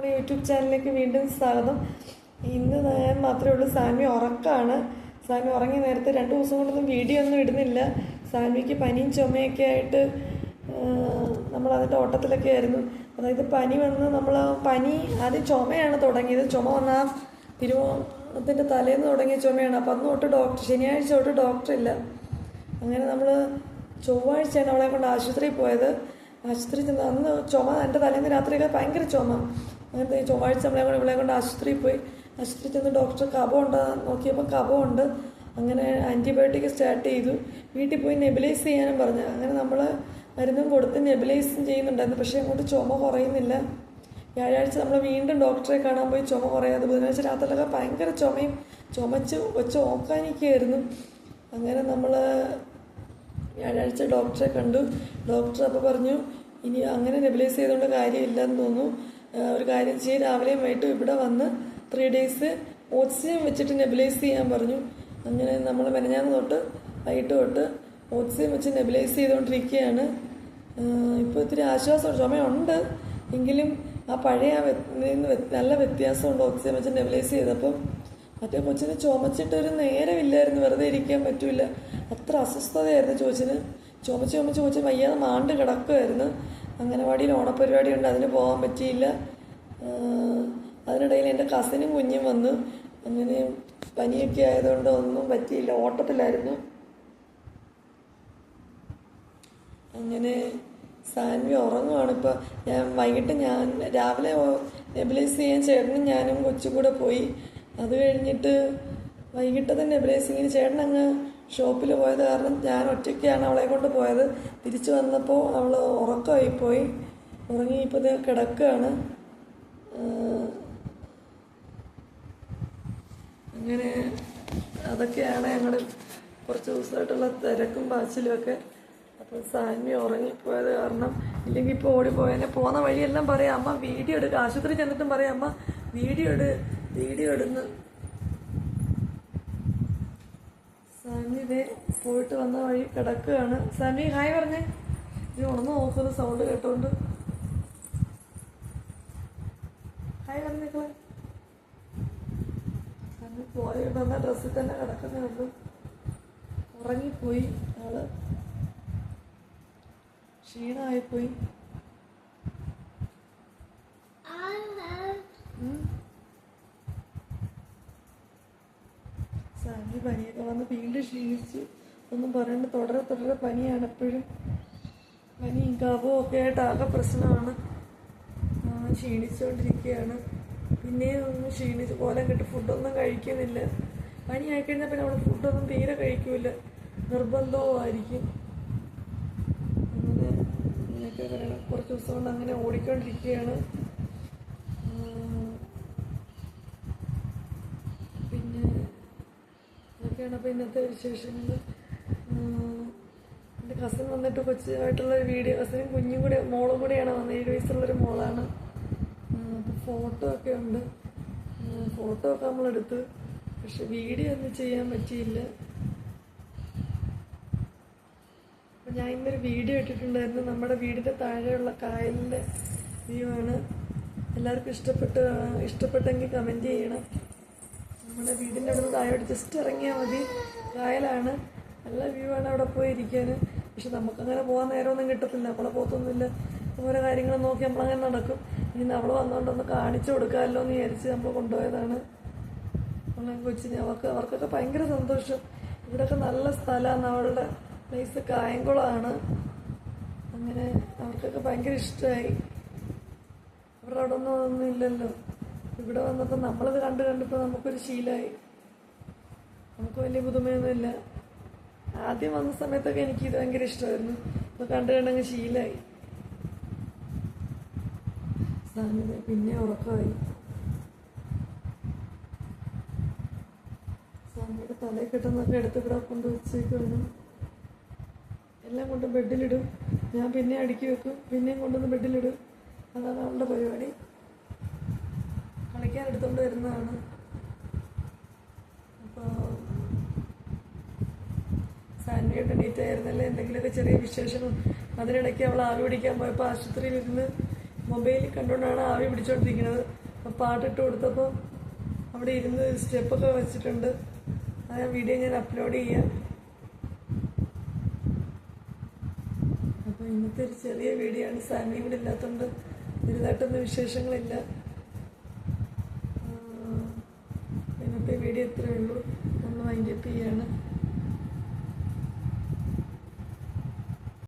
YouTube ചാനലിലേക്ക് വീണ്ടും സ്വാഗതം. ഇന്ന് ഞാൻ മാത്രമേ ഉള്ളൂ. സാൻവി ഉറക്കമാണ്. സാൻവി ഉറങ്ങി നേരത്തെ 2 ദിവസം കൊണ്ടൊന്നും വീഡിയോ ഒന്നും ഇടുന്നില്ല. സാൻവിക്ക് പനിയും ചുമയൊക്കെ ആയിട്ട് നമ്മളതിൻ്റെ ഓട്ടത്തിലൊക്കെ ആയിരുന്നു. അതായത് പനി വന്ന് പനി ആദ്യം ചുമയാണ് തുടങ്ങിയത്. ചുമ വന്നാൽ തിരുവോണത്തിൻ്റെ തലേന്ന് തുടങ്ങിയ ചുമയാണ്. അപ്പം അന്ന് തൊട്ട് ശനിയാഴ്ച തൊട്ട് ഡോക്ടറില്ല. അങ്ങനെ നമ്മൾ ചൊവ്വാഴ്ചയാണ് അവളെ കൊണ്ട് ആശുപത്രിയിൽ പോയത്. ആശുപത്രി ചെന്ന് അന്ന് ചുമ എൻ്റെ തലേന്ന് രാത്രിയൊക്കെ ഭയങ്കര ചുമ. അങ്ങനത്തെ ചൊവ്വാഴ്ച ഇവളെ കൊണ്ട് ആശുപത്രിയിൽ പോയി. ആശുപത്രിയിൽ ചെന്ന് ഡോക്ടർ കഫമുണ്ടോ നോക്കിയപ്പോൾ കഫമുണ്ട്. അങ്ങനെ ആൻറ്റിബയോട്ടിക് സ്റ്റാർട്ട് ചെയ്തു. വീട്ടിൽ പോയി നെബിലൈസ് ചെയ്യാനും പറഞ്ഞു. അങ്ങനെ നമ്മൾ മരുന്നും കൊടുത്ത് നെബിലൈസും ചെയ്യുന്നുണ്ടായിരുന്നു. പക്ഷേ അങ്ങോട്ട് ചുമ കുറയുന്നില്ല. വ്യാഴാഴ്ച നമ്മൾ വീണ്ടും ഡോക്ടറെ കാണാൻ പോയി. ചുമ കുറയാതെ ബുധനാഴ്ച രാത്രിയിലൊക്കെ ഭയങ്കര ചുമയും വെച്ച് ഓക്കാനിക്കുകയായിരുന്നു. അങ്ങനെ നമ്മൾ വ്യാഴാഴ്ച ഡോക്ടറെ കണ്ടു. ഡോക്ടർ അപ്പോൾ പറഞ്ഞു, ഇനി അങ്ങനെ നെബിലൈസ് ചെയ്തുകൊണ്ട് കാര്യമില്ലെന്ന് തോന്നുന്നു. ഒരു കാര്യം ചെയ്ത് രാവിലെയും വൈകിട്ടും ഇവിടെ വന്ന് 3 days ഓക്സിജൻ വെച്ചിട്ട് നെബിലൈസ് ചെയ്യാൻ പറഞ്ഞു. അങ്ങനെ നമ്മൾ മെനഞ്ഞാന്ന് തൊട്ട് വൈകിട്ട് തൊട്ട് ഓക്സിജൻ വെച്ച് നെബിലൈസ് ചെയ്തുകൊണ്ടിരിക്കുകയാണ്. ഇപ്പോൾ ഇത്തിരി ആശ്വാസം, ചുമയുണ്ട് എങ്കിലും ആ പഴയ നല്ല വ്യത്യാസമുണ്ട് ഓക്സിജൻ വെച്ച് നെബിലൈസ് ചെയ്തപ്പം. മറ്റേ കൊച്ചിന് ചുമച്ചിട്ടൊരു നേരമില്ലായിരുന്നു, വെറുതെ ഇരിക്കാൻ പറ്റില്ല. അത്ര അസ്വസ്ഥതയായിരുന്നു ചോദിച്ചിന്. ചുമച്ച് വയ്യാതെ മാണ്ട് കിടക്കുമായിരുന്നു. അംഗനവാടിയിൽ ഓണപ്പരിപാടി ഉണ്ട്, അതിന് പോകാൻ പറ്റിയില്ല. അതിനിടയിൽ എൻ്റെ കസിനും കുഞ്ഞും വന്നു. അങ്ങനെ പനിയൊക്കെ ആയതുകൊണ്ട് ഒന്നും പറ്റിയില്ല, ഓട്ടത്തിലായിരുന്നു. അങ്ങനെ സാൻവി ഉറങ്ങുവാണ് ഇപ്പോൾ. വൈകിട്ട് ഞാൻ രാവിലെ നെബിലൈസ് ചെയ്യാൻ ചേട്ടനും ഞാനും കൊച്ചും കൂടെ പോയി. അത് കഴിഞ്ഞിട്ട് വൈകിട്ടത്തെ നെബിലൈസിങ്ങിന് ചേട്ടൻ അങ്ങ് ഷോപ്പിൽ പോയത് കാരണം ഞാൻ ഒറ്റയ്ക്കാണ് അവളെ കൊണ്ട് പോയത്. തിരിച്ചു വന്നപ്പോൾ അവൾ ഉറക്കമായിപ്പോയി. ഉറങ്ങി ഇപ്പോൾ കിടക്കുകയാണ്. അങ്ങനെ അതൊക്കെയാണ് ഞങ്ങളുടെ കുറച്ച് ദിവസമായിട്ടുള്ള തിരക്കും പാച്ചിലും ഒക്കെ. അപ്പോൾ സാൻവി ഉറങ്ങിപ്പോയത് കാരണം ഇല്ലെങ്കിൽ ഇപ്പോൾ ഓടിപ്പോയതിനെ. പോകുന്ന വഴിയെല്ലാം പറയാം, അമ്മ വീഡിയോ എടുക്കുക. ആശുപത്രി ചെന്നിട്ടും പറയാം, അമ്മ വീഡിയോ ഇടുന്നു. സാൻവി ഇതേ പോയിട്ട് വന്ന വഴി കിടക്കുകയാണ്. സാൻവി ഹായ് പറഞ്ഞേ. ഇത് ഉണർന്ന് നോക്കുന്നത് സൗണ്ട് കേട്ടോണ്ട്. ഹായ് പറഞ്ഞേക്കളെ. സാൻവി പോയിട്ട് വന്ന ഡ്രസ്സിൽ തന്നെ കിടക്കുന്നേ ഉള്ളൂ. ഉറങ്ങിപ്പോയി ആള്, ക്ഷീണമായിപ്പോയി. സാൻവി പനിയൊക്കെ വന്ന് വീണ്ടും ക്ഷീണിച്ച് ഒന്നും പറയണ്ട. തുടരെ പനിയാണ് എപ്പോഴും. പനിയും കഫവും ഒക്കെ ആയിട്ട് ആകെ പ്രശ്നമാണ്. ക്ഷീണിച്ചുകൊണ്ടിരിക്കുകയാണ്. പിന്നെയും ഒന്ന് ക്ഷീണിച്ച് കോലം കെട്ടി ഫുഡൊന്നും കഴിക്കുന്നില്ല. പനി ആയിക്കഴിഞ്ഞാൽ പിന്നെ അവിടെ ഫുഡൊന്നും തീരെ കഴിക്കൂല, നിർബന്ധവുമായിരിക്കും. അങ്ങനെയൊക്കെ പറയണം. കുറച്ച് ദിവസം കൊണ്ട് അങ്ങനെ ഓടിക്കൊണ്ടിരിക്കുകയാണ്. പിന്നെ അതൊക്കെയാണ് അപ്പോൾ ഇന്നത്തെ വിശേഷങ്ങൾ. എൻ്റെ കസിൻ വന്നിട്ട് കൊച്ചുമായിട്ടുള്ളൊരു വീഡിയോ, കസിനും കുഞ്ഞും കൂടെ മോളും കൂടെയാണ് വന്നത്. 7 വയസ്സുള്ളൊരു മോളാണ്. അപ്പോൾ ഫോട്ടോ ഒക്കെ ഉണ്ട്. ഫോട്ടോ ഒക്കെ നമ്മളെടുത്ത്, പക്ഷെ വീഡിയോ ഒന്നും ചെയ്യാൻ പറ്റിയില്ല. അപ്പം ഞാൻ ഇന്നൊരു വീഡിയോ ഇട്ടിട്ടുണ്ടായിരുന്നു. നമ്മുടെ വീടിൻ്റെ താഴെയുള്ള കായലിൻ്റെ വ്യൂ ആണ്. എല്ലാവർക്കും ഇഷ്ടപ്പെട്ടെങ്കിൽ കമൻറ്റ് ചെയ്യണം. നമ്മുടെ വീടിൻ്റെ അവിടെ നിന്ന് താഴോട്ട് ജസ്റ്റ് ഇറങ്ങിയാൽ മതി, കായലാണ്. നല്ല വ്യൂ ആണ് അവിടെ പോയി ഇരിക്കാൻ. പക്ഷെ നമുക്കങ്ങനെ പോകാൻ നേരമൊന്നും കിട്ടത്തില്ല, നമ്മളെ പോകത്തൊന്നുമില്ല. ഓരോ കാര്യങ്ങളും നോക്കി നമ്മളങ്ങനെ നടക്കും. ഇനി അവൾ വന്നുകൊണ്ടൊന്ന് കാണിച്ചു കൊടുക്കാമല്ലോ എന്ന് വിചാരിച്ച് നമ്മൾ കൊണ്ടുപോയതാണ്. നമ്മളെ കൊച്ചിന് അവർക്കൊക്കെ ഭയങ്കര സന്തോഷം. ഇവിടെയൊക്കെ നല്ല സ്ഥലമാണ്. അവളുടെ പ്ലേസ് കായംകുളമാണ്. അങ്ങനെ അവർക്കൊക്കെ ഭയങ്കര ഇഷ്ടമായി. അവരുടെ അവിടെ ഒന്നും ഇല്ലല്ലോ. ഇവിടെ വന്നപ്പോൾ നമ്മളത് കണ്ടിപ്പോൾ നമുക്കൊരു ശീലമായി. നമുക്ക് വലിയ പുതുമയൊന്നുമില്ല. ആദ്യം വന്ന സമയത്തൊക്കെ എനിക്കിത് ഭയങ്കര ഇഷ്ടമായിരുന്നു. ഇപ്പോൾ കണ്ടങ്ങ് ശീലമായി. സാമ്യത പിന്നെ ഉറക്കമായി. സാമ്യയുടെ തലയിൽ കിട്ടുന്നതൊക്കെ എടുത്ത് ഇവിടെ കൊണ്ടുവച്ചേക്കുവാണ്. എല്ലാം കൊണ്ട് ബെഡിലിടും. ഞാൻ പിന്നെ അടുക്കി വെക്കും, പിന്നെയും കൊണ്ടുവന്ന് ബെഡിലിടും. അതാണ് അവളുടെ പരിപാടി. കളിക്കാൻ എടുത്തുകൊണ്ട് വരുന്നതാണ്. അപ്പോൾ സാൻവിയുടെ ഡേറ്റ് ആയിരുന്നല്ലേ, എന്തെങ്കിലുമൊക്കെ ചെറിയ വിശേഷങ്ങൾ. അതിനിടയ്ക്ക് അവൾ ആവി പിടിക്കാൻ പോയപ്പോൾ ആശുപത്രിയിലിരുന്ന് മൊബൈലിൽ കണ്ടുകൊണ്ടാണ് ആവി പിടിച്ചോണ്ടിരിക്കുന്നത്. അപ്പോൾ പാട്ടിട്ട് കൊടുത്തപ്പോൾ അവിടെ ഇരുന്ന് സ്റ്റെപ്പൊക്കെ വെച്ചിട്ടുണ്ട്. ആ വീഡിയോ ഞാൻ അപ്ലോഡ് ചെയ്യാം. അപ്പോൾ ഇന്നത്തെ ഒരു ചെറിയ വീഡിയോ ആണ്. സാൻവി ഇവിടെ ഇല്ലാത്തതുകൊണ്ട് വലുതായിട്ടൊന്നും വിശേഷങ്ങളില്ല. ഇന്നത്തെ വീഡിയോ ഇത്രയേ ഉള്ളൂ. നമ്മൾ വൈൻഡപ്പ് ചെയ്യാണ്.